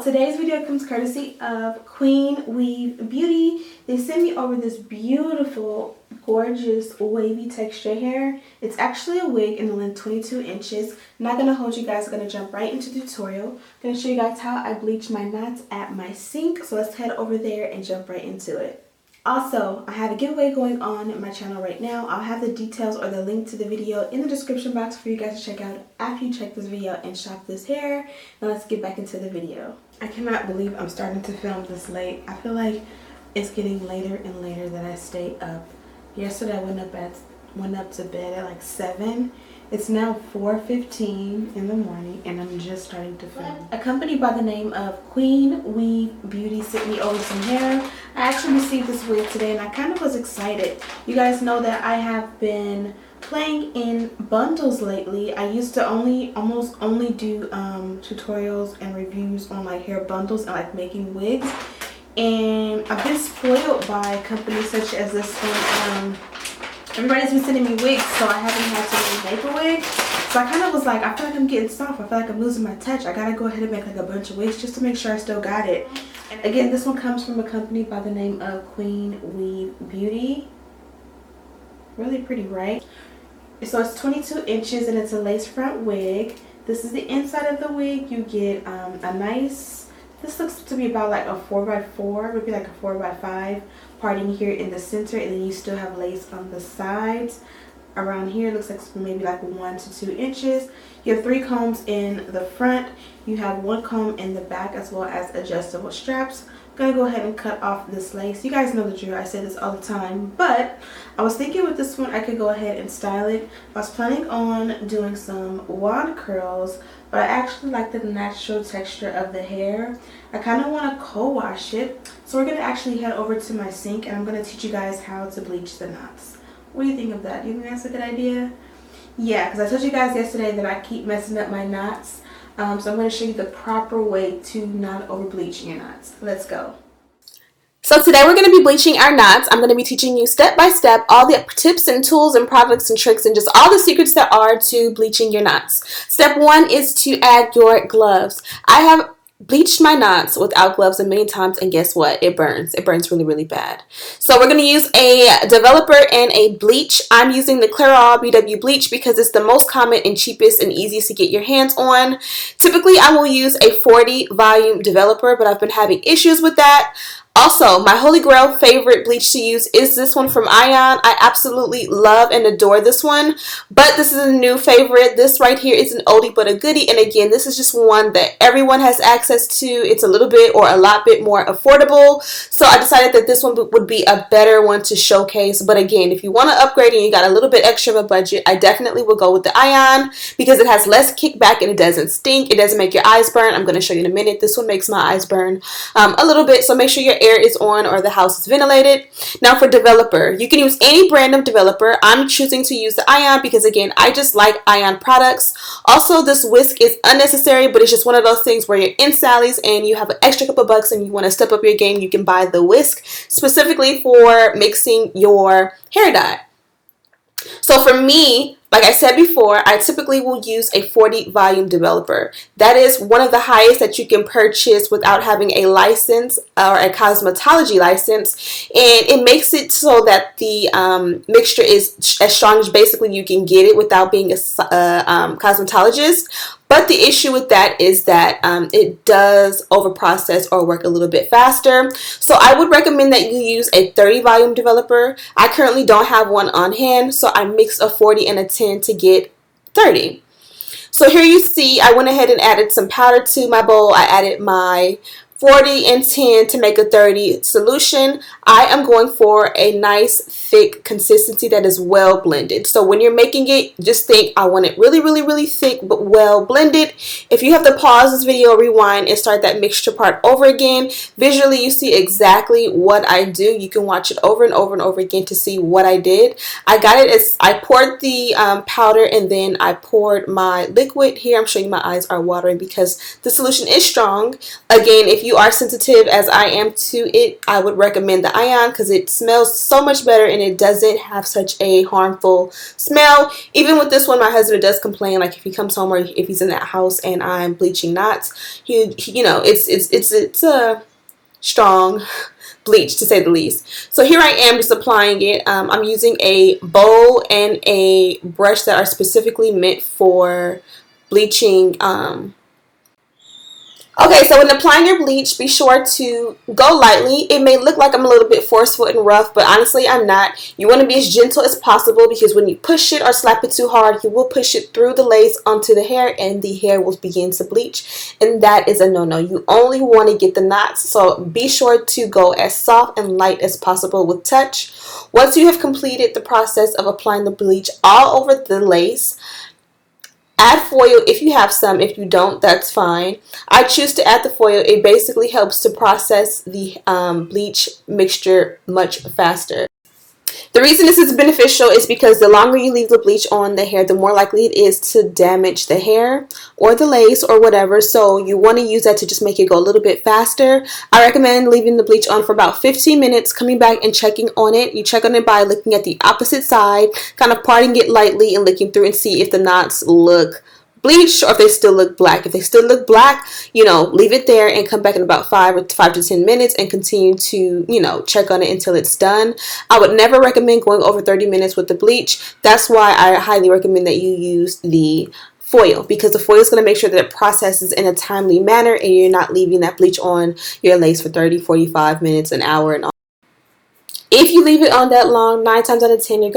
today's video comes courtesy of Queen Weave Beauty. They sent me over this beautiful, gorgeous, wavy texture hair. It's actually a wig in the length 22 inches. I'm not going to hold you guys. I'm going to jump right into the tutorial. I'm going to show you guys how I bleach my knots at my sink. So let's head over there and jump right into it. Also, I have a giveaway going on my channel right now. I'll have the details or the link to the video in the description box for you guys to check out after you check this video and shop this hair. Now let's get back into the video. I cannot believe I'm starting to film this late. I feel like it's getting later and later that I stay up. Yesterday I went up to bed at like 7. It's now 4:15 in the morning and I'm just starting to film. A company by the name of Queen Weave Beauty sent me over some hair. I actually received this wig today and I kind of was excited. You guys know that I have been playing in bundles lately. I used to almost only do tutorials and reviews on like hair bundles and like making wigs. And I've been spoiled by companies such as this one. Everybody's been sending me wigs, so I haven't had to really make a wig. So I kind of was like, I feel like I'm getting soft. I feel like I'm losing my touch. I gotta go ahead and make like a bunch of wigs just to make sure I still got it. And again, this one comes from a company by the name of Queen Weave Beauty. Really pretty, right? So it's 22 inches and it's a lace front wig. This is the inside of the wig. You get a nice, this looks to be about like a 4x4, maybe like a 4x5 parting here in the center, and then you still have lace on the sides. Around here looks like maybe like 1 to 2 inches. You have 3 combs in the front. You have 1 comb in the back as well as adjustable straps. I'm gonna go ahead and cut off this lace. You guys know the drill. I say this all the time, but I was thinking with this one I could go ahead and style it. I was planning on doing some wand curls, but I actually like the natural texture of the hair. I kind of want to co-wash it, so we're going to actually head over to my sink and I'm going to teach you guys how to bleach the knots. What do you think of that? Do you think that's a good idea? Yeah, because I told you guys yesterday that I keep messing up my knots, so I'm going to show you the proper way to not over bleach your knots. Let's go. So today we're going to be bleaching our knots. I'm going to be teaching you step by step all the tips and tools and products and tricks and just all the secrets there are to bleaching your knots. Step 1 is to add your gloves. I have bleached my knots without gloves a million times, and guess what? It burns. It burns really, really bad. So we're going to use a developer and a bleach. I'm using the Clairol BW bleach because it's the most common and cheapest and easiest to get your hands on. Typically, I will use a 40 volume developer, but I've been having issues with that. Also, my holy grail favorite bleach to use is this one from Ion. I absolutely love and adore this one, but this is a new favorite. This right here is an oldie but a goodie, and again, this is just one that everyone has access to. It's a little bit or a lot bit more affordable, so I decided that this one would be a better one to showcase. But again, if you want to upgrade and you got a little bit extra of a budget, I definitely will go with the Ion because it has less kickback and it doesn't stink. It doesn't make your eyes burn. I'm going to show you in a minute. This one makes my eyes burn a little bit, so make sure your air is on or the house is ventilated. Now for developer, you can use any brand of developer. I'm choosing to use the Ion because again, I just like Ion products. Also, this whisk is unnecessary, but it's just one of those things where you're in Sally's and you have an extra couple bucks and you want to step up your game, you can buy the whisk specifically for mixing your hair dye. So for me, like I said before, I typically will use a 40 volume developer. That is one of the highest that you can purchase without having a license or a cosmetology license. And it makes it so that the mixture is as strong as basically you can get it without being a cosmetologist. But the issue with that is that it does overprocess or work a little bit faster. So I would recommend that you use a 30 volume developer. I currently don't have one on hand, so I mixed a 40 and a 10 to get 30. So here you see I went ahead and added some powder to my bowl. I added my 40 and 10 to make a 30 solution. I am going for a nice thick consistency that is well blended. So when you're making it, just think I want it really, really, really thick but well blended. If you have to pause this video, rewind, and start that mixture part over again, visually you see exactly what I do. You can watch it over and over and over again to see what I did. I got it as I poured the powder and then I poured my liquid. Here I'm showing you my eyes are watering because the solution is strong. Again, if you you are sensitive as I am to it, I would recommend the Ion because it smells so much better and it doesn't have such a harmful smell. Even with this one, my husband does complain, like if he comes home or if he's in that house and I'm bleaching knots, you know, it's a strong bleach to say the least. So here I am just applying it. I'm using a bowl and a brush that are specifically meant for bleaching. Okay, so when applying your bleach, be sure to go lightly. It may look like I'm a little bit forceful and rough, but honestly, I'm not. You want to be as gentle as possible because when you push it or slap it too hard, you will push it through the lace onto the hair and the hair will begin to bleach. And that is a no-no. You only want to get the knots, so be sure to go as soft and light as possible with touch. Once you have completed the process of applying the bleach all over the lace, add foil if you have some. If you don't, that's fine. I choose to add the foil. It basically helps to process the bleach mixture much faster. The reason this is beneficial is because the longer you leave the bleach on the hair, the more likely it is to damage the hair or the lace or whatever. So you want to use that to just make it go a little bit faster. I recommend leaving the bleach on for about 15 minutes, coming back and checking on it. You check on it by looking at the opposite side, kind of parting it lightly and looking through and see if the knots look bleached or if they still look black. If they still look black, you know, leave it there and come back in about 5 to 10 minutes and continue to, you know, check on it until it's done. I would never recommend going over 30 minutes with the bleach. That's why I highly recommend that you use the foil, because the foil is going to make sure that it processes in a timely manner and you're not leaving that bleach on your lace for 30, 45 minutes, an hour, and all. If you leave it on that long, 9 times out of 10, you're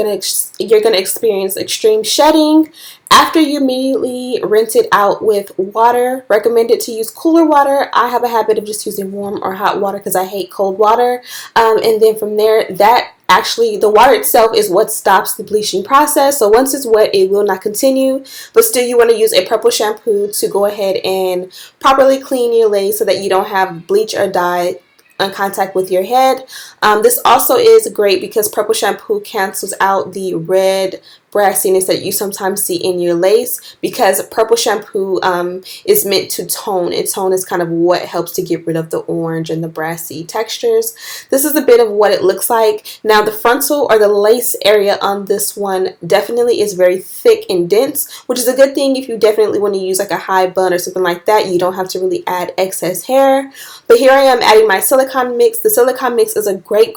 gonna experience extreme shedding. After you immediately rinse it out with water, recommended to use cooler water. I have a habit of just using warm or hot water because I hate cold water. And then from there, that actually, the water itself is what stops the bleaching process. So once it's wet, it will not continue. But still, you want to use a purple shampoo to go ahead and properly clean your lace so that you don't have bleach or dye on contact with your head. This also is great because purple shampoo cancels out the red brassiness that you sometimes see in your lace, because purple shampoo is meant to tone, and tone is kind of what helps to get rid of the orange and the brassy textures. This is a bit of what it looks like. Now the frontal or the lace area on this one definitely is very thick and dense, which is a good thing if you definitely want to use like a high bun or something like that. You don't have to really add excess hair. But here I am adding my silicone mix. The silicone mix is a great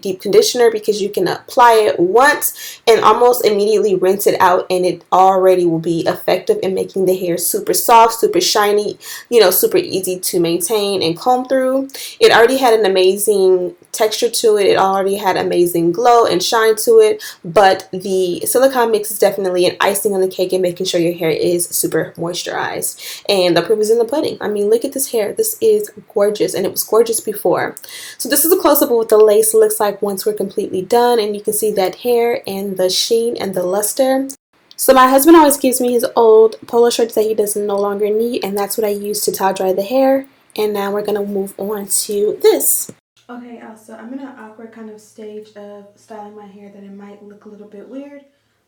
deep conditioner because you can apply it once and almost immediately rinse it out, and it already will be effective in making the hair super soft, super shiny, you know, super easy to maintain and comb through. It already had an amazing texture to it. It already had amazing glow and shine to it, but the silicone mix is definitely an icing on the cake and making sure your hair is super moisturized. And the proof is in the pudding. I mean, look at this hair. This is gorgeous, and it was gorgeous before. So this is a close-up of what the lace looks like once we're completely done, and you can see that hair and the sheen and the luster. So my husband always gives me his old polo shirts that he doesn't no longer need, and that's what I use to towel dry the hair. And now we're gonna move on to this. Okay, so I'm in an awkward kind of stage of styling my hair that it might look a little bit weird,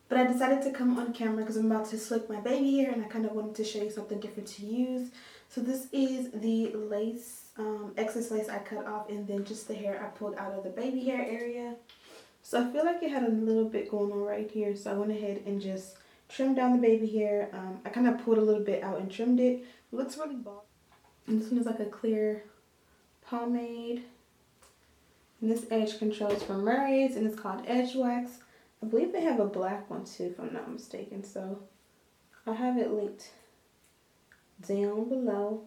but I decided to come on camera because I'm about to slick my baby hair and I kind of wanted to show you something different to use. So this is the lace, excess lace I cut off, and then just the hair I pulled out of the baby hair area. So I feel like it had a little bit going on right here, so I went ahead and just trimmed down the baby hair. I kind of pulled a little bit out and trimmed it. It looks really bald. And this one is like a clear pomade. And this edge control is from Murray's, and it's called Edge Wax. I believe they have a black one too, if I'm not mistaken. So I'll have it linked down below.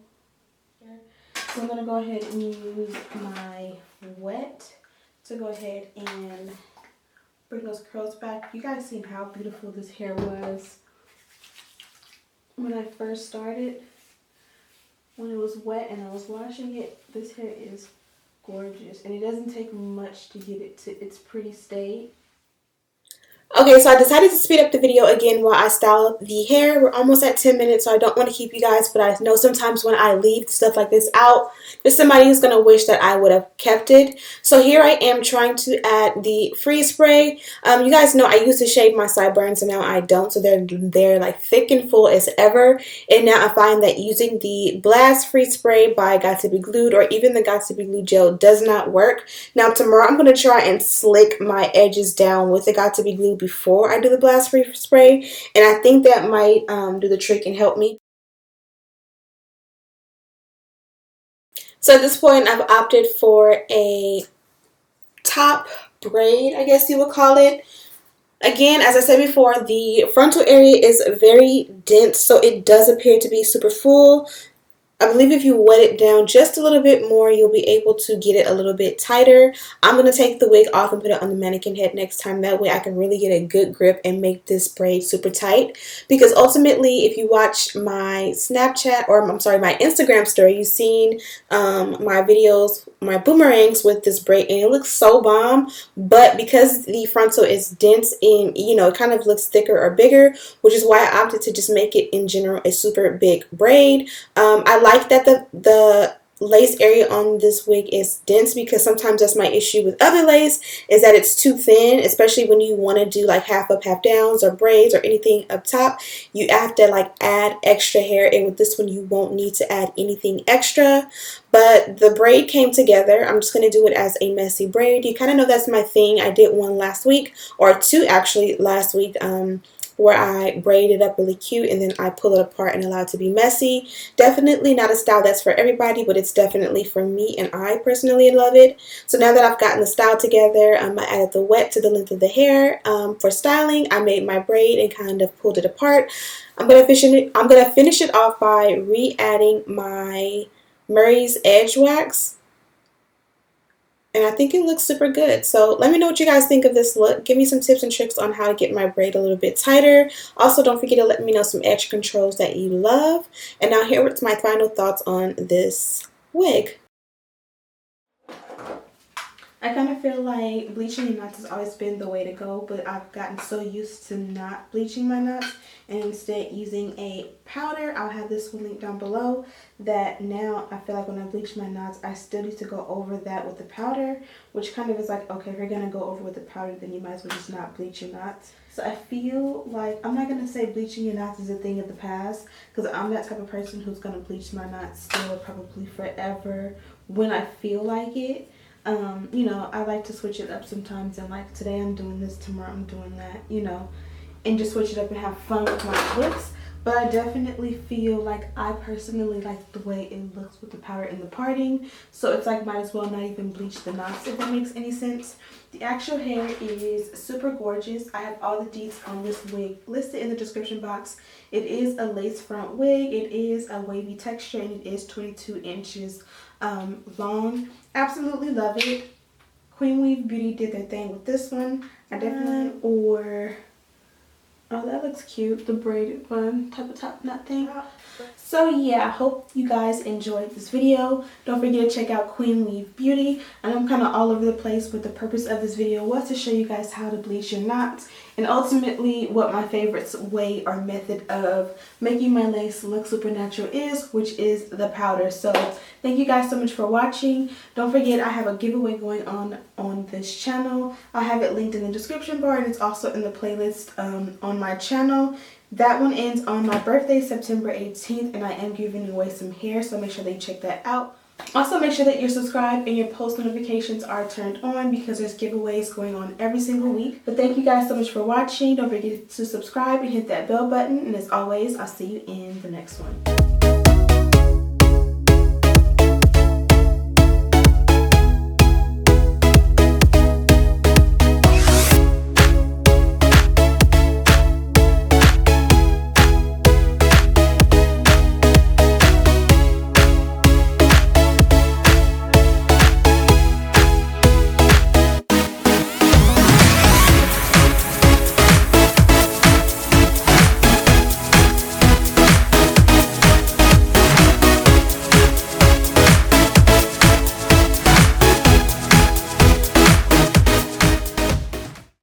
So I'm going to go ahead and use my wet to go ahead and bring those curls back. You guys seen how beautiful this hair was when I first started. When it was wet and I was washing it, this hair is gorgeous, and it doesn't take much to get it to its pretty state. Okay, so I decided to speed up the video again while I style the hair. We're almost at 10 minutes, so I don't want to keep you guys, but I know sometimes when I leave stuff like this out, there's somebody who's going to wish that I would have kept it. So here I am trying to add the freeze spray. You guys know I used to shave my sideburns and now I don't, so they're like thick and full as ever. And now I find that using the Blast Freeze Spray by Got to Be Glued or even the Got to Be Glued gel does not work. Now tomorrow I'm going to try and slick my edges down with the Got to Be Glued before I do the Blast Free Spray, and I think that might do the trick and help me. So at this point I've opted for a top braid, I guess you would call it. Again, as I said before, the frontal area is very dense, so it does appear to be super full. I believe if you wet it down just a little bit more, you'll be able to get it a little bit tighter. I'm going to take the wig off and put it on the mannequin head next time. That way I can really get a good grip and make this braid super tight. Because ultimately, if you watch my Snapchat, or I'm sorry, my Instagram story, you've seen my videos, my boomerangs with this braid, and it looks so bomb. But because the frontal is dense and, you know, it kind of looks thicker or bigger, which is why I opted to just make it in general a super big braid. I like that the lace area on this wig is dense, because sometimes that's my issue with other lace, is that it's too thin, especially when you want to do like half up, half downs or braids or anything up top. You have to like add extra hair, and with this one you won't need to add anything extra. But the braid came together. I'm just going to do it as a messy braid. You kind of know that's my thing. I did one last week, or two actually last week, where I braid it up really cute and then I pull it apart and allow it to be messy. Definitely not a style that's for everybody, but it's definitely for me, and I personally love it. So now that I've gotten the style together, I added the wet to the length of the hair. For styling, I made my braid and kind of pulled it apart. I'm gonna finish it off by re-adding my Murray's Edge wax. And I think it looks super good. So let me know what you guys think of this look. Give me some tips and tricks on how to get my braid a little bit tighter. Also, don't forget to let me know some edge controls that you love. And now here's my final thoughts on this wig. I kind of feel like bleaching your knots has always been the way to go, but I've gotten so used to not bleaching my knots and instead using a powder. I'll have this one linked down below. That now I feel like when I bleach my knots, I still need to go over that with the powder, which kind of is like, okay, if you're going to go over with the powder, then you might as well just not bleach your knots. So I feel like, I'm not going to say bleaching your knots is a thing of the past, because I'm that type of person who's going to bleach my knots still probably forever when I feel like it. You know, I like to switch it up sometimes, and like today I'm doing this, tomorrow I'm doing that, you know, and just switch it up and have fun with my looks. But I definitely feel like I personally like the way it looks with the powder and the parting, so it's like might as well not even bleach the knots, if that makes any sense. The actual hair is super gorgeous. I have all the deets on this wig listed in the description box. It is a lace front wig, it is a wavy texture, and it is 22 inches long. Absolutely love it. Queen Weave Beauty did their thing with this one. I definitely, oh, that looks cute, the braided one type of top knot thing. So yeah, I hope you guys enjoyed this video. Don't forget to check out Queen Weave Beauty. And I'm kind of all over the place, but the purpose of this video was to show you guys how to bleach your knots, and ultimately what my favorite way or method of making my lace look supernatural is, which is the powder. So thank you guys so much for watching. Don't forget, I have a giveaway going on this channel. I'll have it linked in the description bar, and it's also in the playlist on my channel. That one ends on my birthday, September 18th, and I am giving away some hair, so make sure that you check that out. Also, make sure that you're subscribed and your post notifications are turned on, because there's giveaways going on every single week. But thank you guys so much for watching. Don't forget to subscribe and hit that bell button. And as always, I'll see you in the next one.